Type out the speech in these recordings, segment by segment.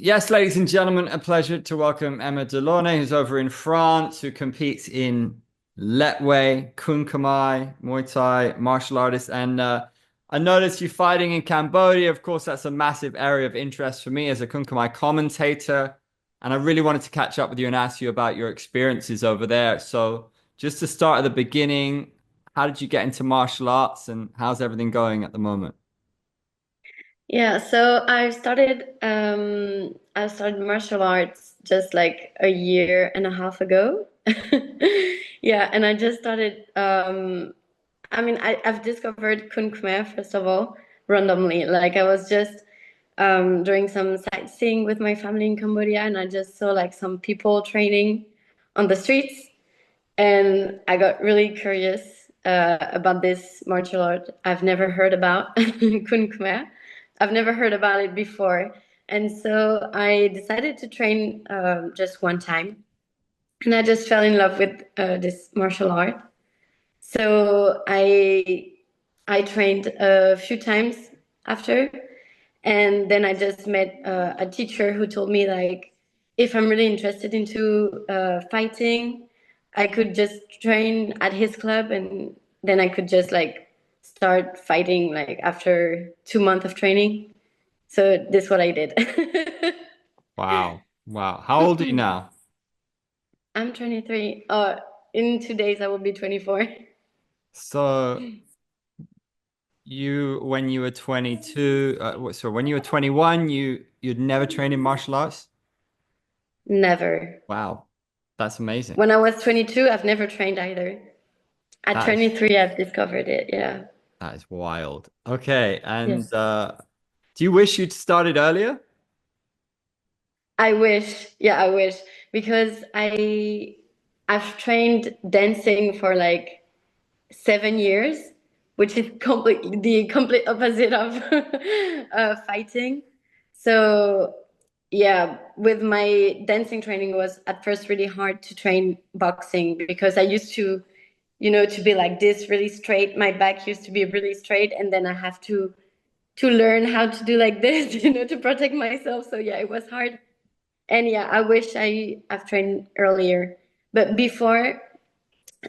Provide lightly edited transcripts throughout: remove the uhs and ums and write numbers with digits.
Yes, ladies and gentlemen, a pleasure to welcome Emma Delaunay, who's over in France, who competes in Lethwei, Kun Khmer, Muay Thai, martial artist. And I noticed you fighting in Cambodia. Of course, that's a massive area of interest for me as a Kun Khmer commentator. And I really wanted to catch up with you and ask you about your experiences over there. So, just to start at the beginning, how did you get into martial arts and how's everything going at the moment? Yeah, so I started martial arts just like a year and a half ago. Yeah, and I just started I've discovered Kun Khmer first of all randomly. Like I was just doing some sightseeing with my family in Cambodia and I just saw like some people training on the streets and I got really curious about this martial art I've never heard about, Kun Khmer. I've never heard about it before. And so I decided to train just one time. And I just fell in love with this martial art. So I trained a few times after. And then I just met a teacher who told me like if I'm really interested into fighting, I could just train at his club, and then I could just like start fighting like after 2 months of training. So this is what I did. Wow. Wow. How old are you now? I'm 23. In 2 days I will be 24. So when you were 22, when you were 21, you'd never trained in martial arts? Never. Wow. That's amazing. When I was 22, I've never trained either. At That is 23, I've discovered it. Yeah. that is wild. Okay, and Yes. do you wish you'd started earlier? I wish, yeah, I wish because I've trained dancing for like 7 years, which is the complete opposite of fighting. So yeah, with my dancing training it was at first really hard to train boxing because I used to be like this really straight. My back used to be really straight, and then I have to learn how to do like this, to protect myself. So yeah, it was hard. And yeah, I wish I've trained earlier. But before,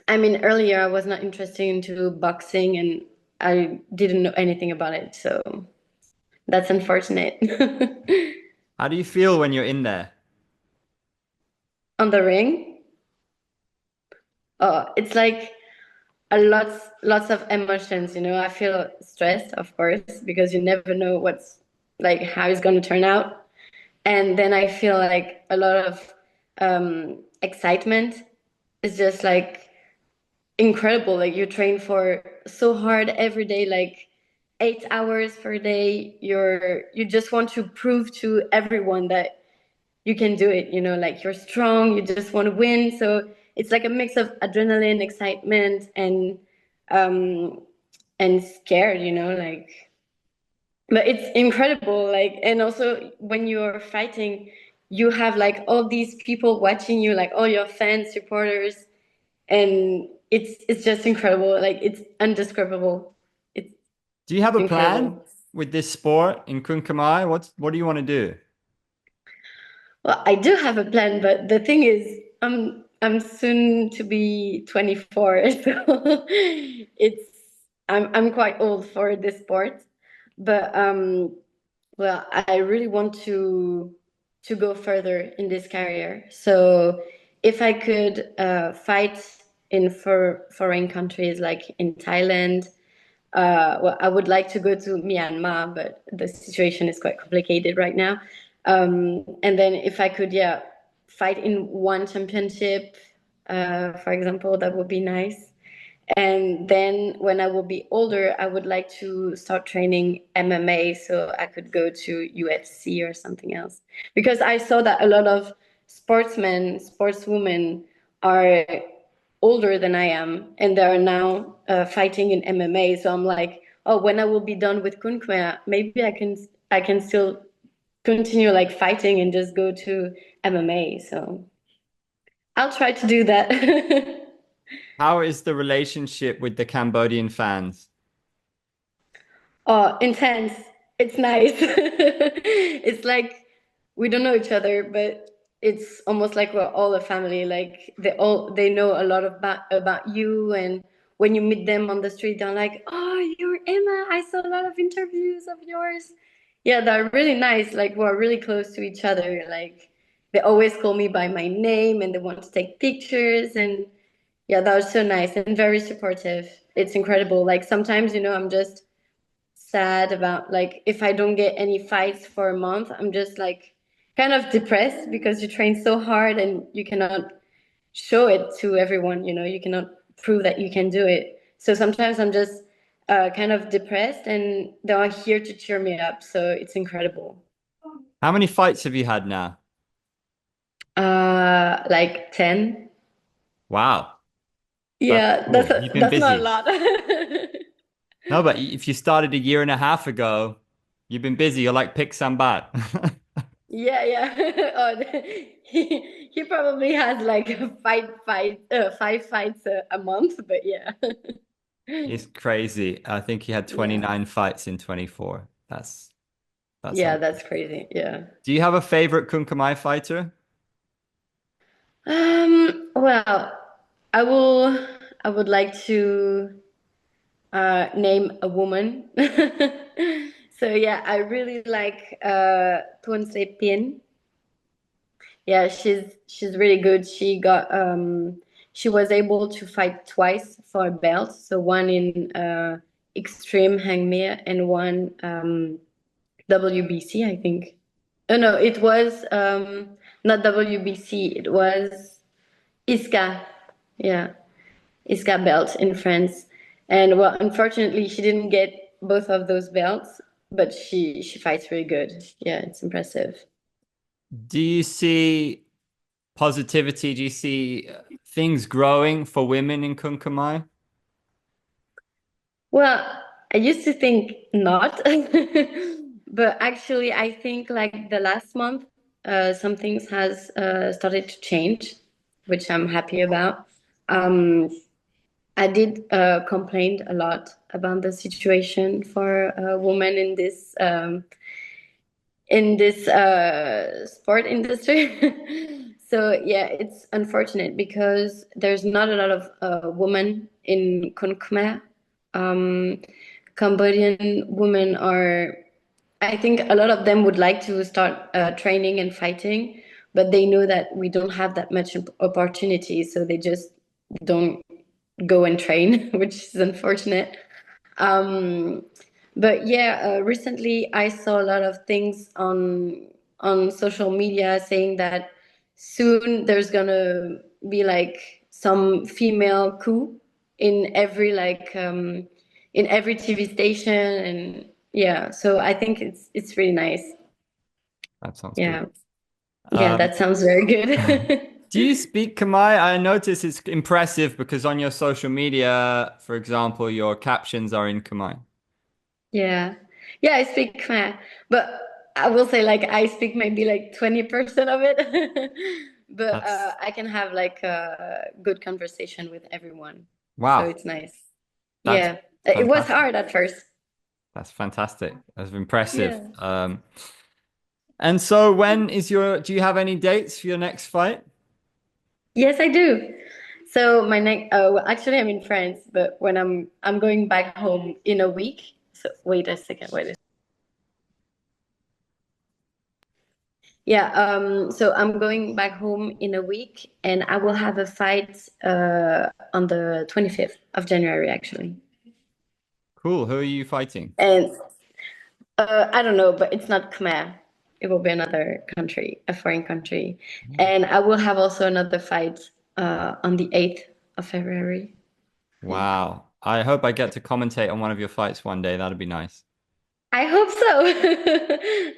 earlier I was not interested into boxing and I didn't know anything about it. So that's unfortunate. How do you feel when you're in there? On the ring, it's like lots of emotions. I feel stressed, of course, because you never know what's like how it's going to turn out. And then I feel like a lot of excitement. It's just like incredible. Like you train for so hard every day, like 8 hours per day. You just want to prove to everyone that you can do it, like you're strong, you just want to win. So it's like a mix of adrenaline, excitement, um and scared, like, but it's incredible. Like, and also when you're fighting, you have like all these people watching you, like all your fans, supporters, and it's just incredible. Like it's undescribable. It's Do you have a plan incredible. with this sport in Kun Khmer? What do you want to do? Well, I do have a plan, but the thing is, I'm soon to be 24, so it's I'm quite old for this sport. But well, I really want to go further in this career. So if I could fight in foreign countries like in Thailand, well, I would like to go to Myanmar, but the situation is quite complicated right now. And then if I could, yeah, fight in one championship, for example, that would be nice. And then when I will be older, I would like to start training MMA so I could go to UFC or something else. Because I saw that a lot of sportsmen, sportswomen are older than I am, and they are now fighting in MMA. So I'm like, oh, when I will be done with Kun Khmer, maybe I can still continue like fighting and just go to MMA. So I'll try to do that. How is the relationship with the Cambodian fans? Oh, intense. It's nice. It's like we don't know each other, but it's almost like we're all a family. Like they know a lot about you, and when you meet them on the street, they're like, "Oh, you're Emma. I saw a lot of interviews of yours." Yeah, they're really nice. Like we're really close to each other. Like they always call me by my name, and they want to take pictures, and yeah, that was so nice and very supportive. It's incredible. Like sometimes, I'm just sad about like if I don't get any fights for a month, I'm just like kind of depressed because you train so hard and you cannot show it to everyone, you cannot prove that you can do it. So sometimes I'm just kind of depressed and they are here to cheer me up. So it's incredible. How many fights have you had now? Like 10. Wow, that's Yeah, that's cool. You've been that's not a busy. lot. No, but if you started a year and a half ago, you've been busy. You're like pick some bat. Yeah, yeah. Oh, he probably has like five fights a month, but yeah. It's crazy. I think he had Yeah. 29 fights in 24. That's Yeah, a. that's crazy. Yeah. Do you have a favorite Kun Khmer fighter? Well, I will I would like to name a woman. So yeah, I really like Tuan Pin. Yeah, she's really good. She was able to fight twice for a belt. So one in Extreme Hangmere and one WBC, I think. Oh no, it was not WBC. It was ISCA. Yeah, ISCA belt in France. And well, unfortunately, she didn't get both of those belts, but she fights really good. Yeah, it's impressive. Do you see positivity? Do you see things growing for women in Kun Khmer? Well, I used to think not, but actually, I think like the last month, some things has started to change, which I'm happy about. Um, I did complain a lot about the situation for women in this sport industry. So yeah, it's unfortunate because there's not a lot of women in Kun Khmer. Um, Cambodian women are, I think a lot of them would like to start training and fighting, but they know that we don't have that much opportunity, so they just don't go and train, which is unfortunate. Um, but yeah, recently I saw a lot of things on social media saying that soon there's gonna be like some female coup in every in every TV station, and yeah, so I think it's really nice. That sounds good. Yeah, yeah, Um, that sounds very good. do you speak Khmer? I notice it's impressive because on your social media, for example, your captions are in Khmer. Yeah. Yeah, I speak Khmer, but I will say like I speak maybe like 20% of it. But That's I can have like a good conversation with everyone. So wow. it's nice. That's Yeah. It was fantastic. hard at first. That's fantastic. That's impressive. Yeah. And so do you have any dates for your next fight? Yes, I do. So my next well actually I'm in France, but when I'm going back home in a week. So wait a second, wait. Yeah, so I'm going back home in a week and I will have a fight on the 25th of January, actually. Cool. Who are you fighting? And I don't know, but it's not Khmer. It will be another country, a foreign country. And I will have also another fight on the 8th of February. Yeah. Wow. I hope I get to commentate on one of your fights one day. That'd be nice. I hope so.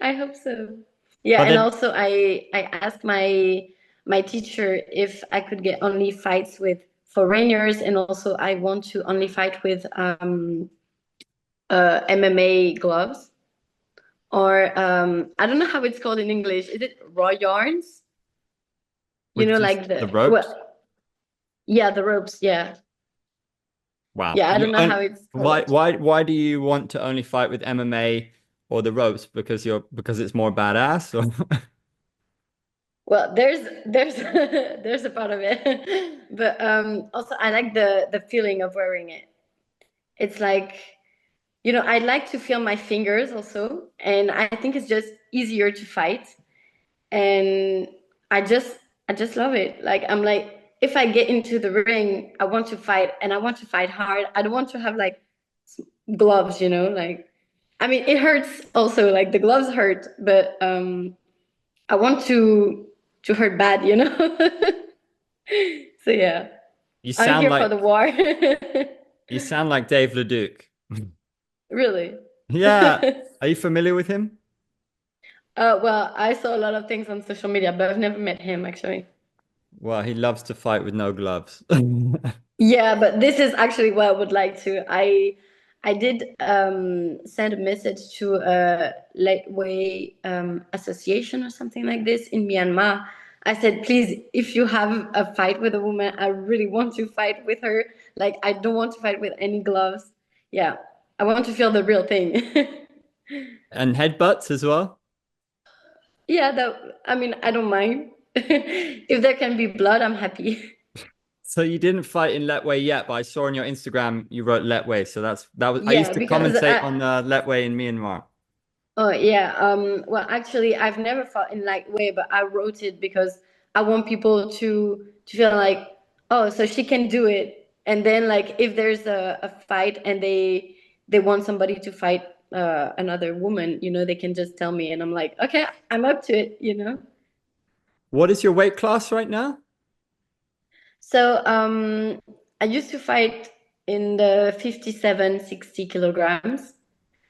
I hope so. Yeah, But and then, also I asked my teacher if I could get only fights with foreigners, and also I want to only fight with MMA gloves or I don't know how it's called in English. Is it raw yarns? with just Like the the ropes? yeah, the ropes. Yeah, Wow. yeah. I don't know how it's called. Why do you want to only fight with MMA or the ropes? Because it's more badass or Well, there's there's a part of it, but also I like the feeling of wearing it. It's like, I like to feel my fingers also, and I think it's just easier to fight. And I just I just love it. Like I'm like, if I get into the ring, I want to fight, and I want to fight hard. I don't want to have like gloves, like I mean it hurts also, like the gloves hurt, but I want to hurt bad. So yeah, You I'm sound here for like the war. you sound like Dave Leduc. Really. Yeah. Are you familiar with him? Well, I saw a lot of things on social media, but I've never met him actually. Well, he loves to fight with no gloves. Yeah, but this is actually what I would like to. I did send a message to a Lethwei association or something like this in Myanmar. I said, please, if you have a fight with a woman, I really want to fight with her. Like, I don't want to fight with any gloves. Yeah, I want to feel the real thing. And headbutts as well. Yeah, that. I mean, I don't mind. If there can be blood, I'm happy. So you didn't fight in Lethwei yet, but I saw on your Instagram you wrote Lethwei. So that was I used Yeah, to because commentate on Lethwei in Myanmar. oh yeah. Well, actually, I've never fought in like way, but I wrote it because I want people to feel like, oh, so she can do it. And then like if there's a fight and they want somebody to fight another woman, they can just tell me, and I'm like, okay, I'm up to it. What is your weight class right now? So I used to fight in the 57, 60 kilograms,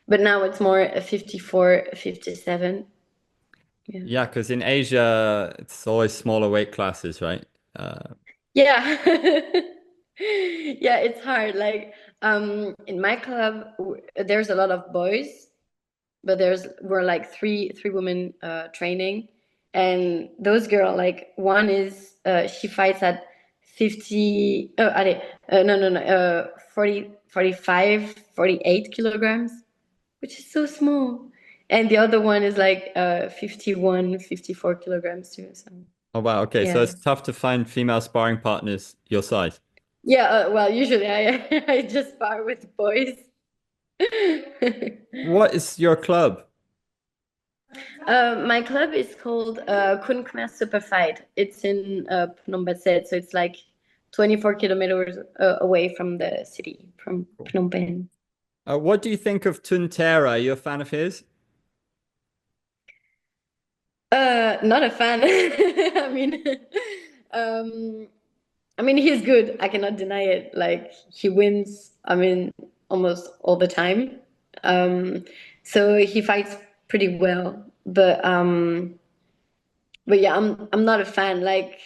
but now it's more a 54, 57. Yeah. Yeah, because in Asia it's always smaller weight classes, right? Uh, Yeah. Yeah, it's hard. Like in my club there's a lot of boys, but we're like three women training, and those girl, like one is she fights at 50 no no no 40 45 48 kilograms, which is so small, and the other one is like 51 54 kilograms too, so oh wow, okay. So yeah. it's tough to find female sparring partners your size. Yeah, well, usually I I just spar with boys. What is your club? My club is called Kun Khmer Super Fight. It's in Phnom Penh, so it's like 24 kilometers away from the city, from Phnom Penh. What do you think of Tuntera? Are you a fan of his? Not a fan. I mean, um, I mean he's good. I cannot deny it. Like he wins. I mean, almost all the time. Um, so he fights pretty well, but yeah, I'm not a fan. Like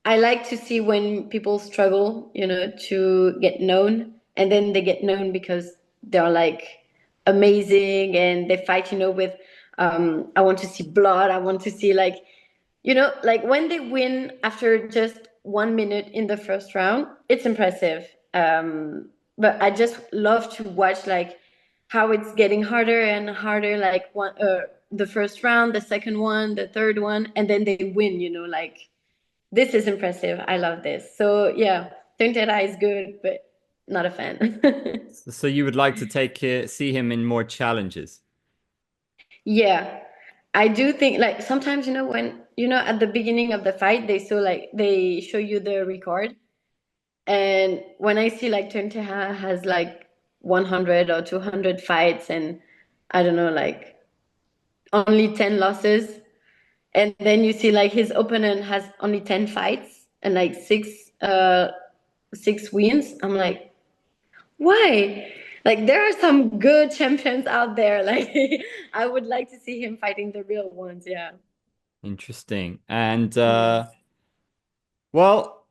I like to see when people struggle, to get known, and then they get known because they're like amazing and they fight, with I want to see blood. I want to see like, like when they win after just 1 minute in the first round, it's impressive. But I just love to watch like how it's getting harder and harder, like the first round, the second one, the third one, and then they win, like this is impressive. I love this. So yeah, Tentera is good, but not a fan. So you would like to see him in more challenges. Yeah. I do think like sometimes, when at the beginning of the fight they show you the record, and when I see like Tentera has like 100 or 200 fights, and I don't know, like only 10 losses, and then you see like his opponent has only 10 fights and like six wins. I'm like, why? Like there are some good champions out there. Like I would like to see him fighting the real ones. Yeah. Interesting. And Yes. well,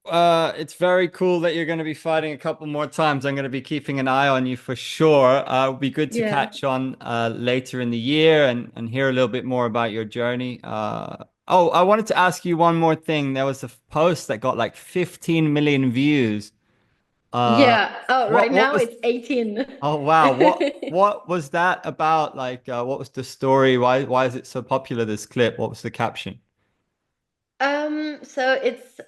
it's very cool that you're going to be fighting a couple more times. I'm going to be keeping an eye on you for sure. It'll be good to Yeah. catch on later in the year and hear a little bit more about your journey. Oh, I wanted to ask you one more thing. There was a post that got like 15 million views. Uh, Yeah. Oh, what right what now was? it's 18. Oh wow, what was that about? Like, what was the story? Why is it so popular? This clip? What was the caption? So it's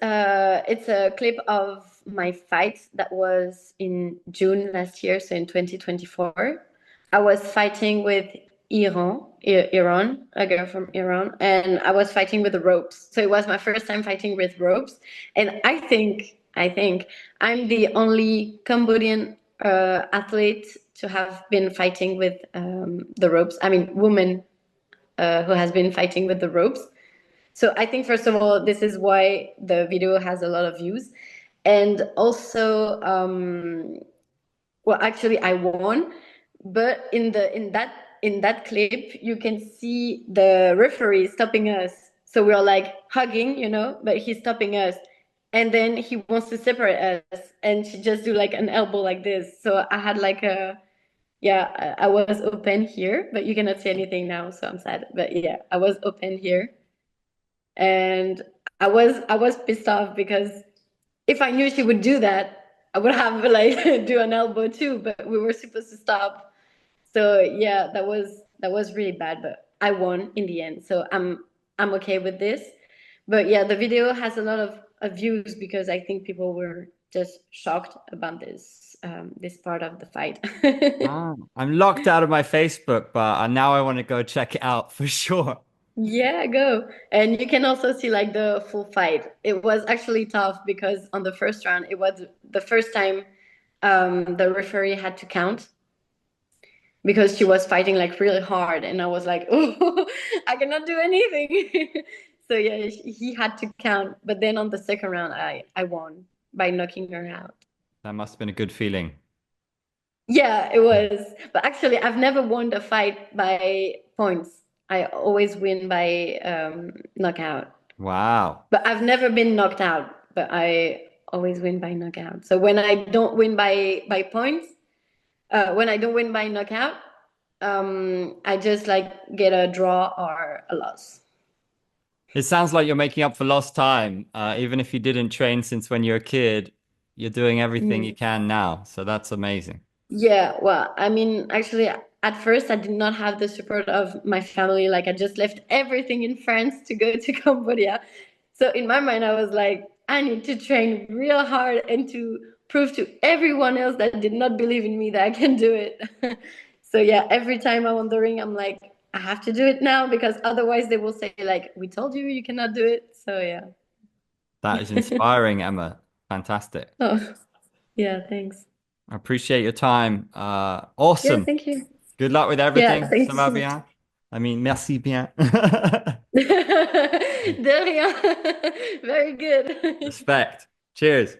a clip of my fight that was in June last year, so in 2024. I was fighting with Iran, a girl from Iran, and I was fighting with the ropes. So it was my first time fighting with ropes, and I think I'm the only Cambodian athlete to have been fighting with the ropes. I mean, woman who has been fighting with the ropes. So I think first of all, this is why the video has a lot of views, and also, well, actually, I won, but in that clip, you can see the referee stopping us. So we're like hugging, but he's stopping us, and then he wants to separate us, and she just do like an elbow like this. So I had like a yeah, I was open here, but you cannot see anything now, so I'm sad. But yeah, I was open here and I was pissed off because if I knew she would do that, I would have like do an elbow too. But we were supposed to stop. So yeah, that was really bad. But I won in the end, so I'm okay with this. But yeah, the video has a lot of views because I think people were just shocked about this part of the fight. Ah, I'm locked out of my Facebook, but now I want to go check it out for sure. Yeah, go. And you can also see like the full fight. It was actually tough because on the first round, it was the first time the referee had to count because she was fighting like really hard. And I was like, oh, I cannot do anything. So yeah, he had to count. But then on the second round, I won by knocking her out. That must have been a good feeling. Yeah, it was. But actually, I've never won the fight by points. I always win by knockout. Wow. But I've never been knocked out, but I always win by knockout. So when I don't win by points, when I don't win by knockout, I just like get a draw or a loss. It sounds like you're making up for lost time. Even if you didn't train since when you were a kid, you're doing everything you Mm. can now. So that's amazing. Yeah, well, I mean, actually, at first, I did not have the support of my family. Like, I just left everything in France to go to Cambodia. So, in my mind, I was like, I need to train real hard and to prove to everyone else that did not believe in me that I can do it. So, yeah, every time I'm on the ring, I'm like, I have to do it now because otherwise they will say, like, we told you you cannot do it. So, yeah. That is inspiring, Emma. Fantastic. Oh, yeah, thanks. I appreciate your time. Yeah, Awesome. thank you. Good luck with Yeah, everything. Ça thanks va so much. bien? I mean, merci bien. De rien. Very good. Respect. Cheers.